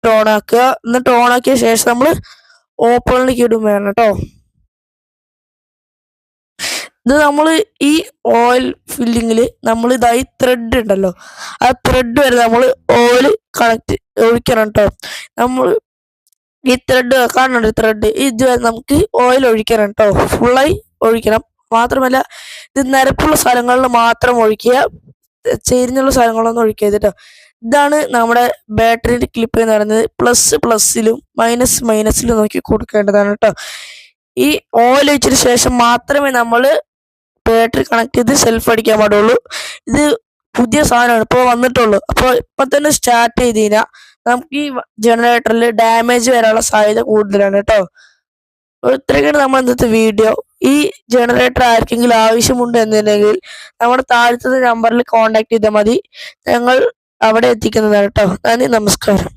Generator on ആക്കുക. എന്നിട്ട് on ആക്കിയ ശേഷം നമ്മൾ ഓപ്പണിലേക്ക് ഇടും വേണം കേട്ടോ. ഇത് നമ്മൾ ഈ ഓയിൽ ഫില്ലിങ്ങിൽ നമ്മൾ ഇതായി ത്രെഡ് ഉണ്ടല്ലോ, ആ ത്രെഡ് വരെ നമ്മൾ ഓയിൽ ഒഴിക്കണം കേട്ടോ. നമ്മൾ ഈ ത്രെഡ് കാണുന്നുണ്ട്, ത്രെഡ് ഇതുവരെ നമുക്ക് ഓയിൽ ഒഴിക്കണം കേട്ടോ, ഫുള്ളായി ഒഴിക്കണം. മാത്രമല്ല ഇത് നിരപ്പുള്ള സ്ഥലങ്ങളിൽ മാത്രം ഒഴിക്കുക, ചെരിഞ്ഞുള്ള സ്ഥലങ്ങളൊന്നും ഒഴിക്കരുത് കേട്ടോ. ഇതാണ് നമ്മുടെ ബാറ്ററിയുടെ ക്ലിപ്പ് എന്ന് പറയുന്നത്. പ്ലസ് പ്ലസ്സിലും മൈനസ് മൈനസിലും നോക്കി കൊടുക്കേണ്ടതാണ് കേട്ടോ. ഈ ഓയിൽ ഒഴിച്ചതിന് ശേഷം മാത്രമേ നമ്മൾ ബാറ്ററി കണക്ട് ചെയ്ത് സെൽഫ് അടിക്കാൻ പാടുള്ളൂ. ഇത് പുതിയ സാധനമാണ്, ഇപ്പോൾ വന്നിട്ടുള്ളൂ. അപ്പോൾ ഇപ്പം തന്നെ സ്റ്റാർട്ട് ചെയ്ത് കഴിഞ്ഞാൽ നമുക്ക് ഈ ജനറേറ്ററിൽ ഡാമേജ് വരാനുള്ള സാധ്യത കൂടുതലാണ് കേട്ടോ. ഇത്രയൊക്കെയാണ് നമ്മൾ ഇന്നത്തെ വീഡിയോ. ഈ ജനറേറ്റർ ആർക്കെങ്കിലും ആവശ്യമുണ്ട് എന്നുണ്ടെങ്കിൽ നമ്മുടെ താഴത്തെ നമ്പറിൽ കോൺടാക്ട് ചെയ്താൽ മതി, ഞങ്ങൾ അവിടെ എത്തിക്കുന്നതാണ് കേട്ടോ. നന്ദി, നമസ്കാരം.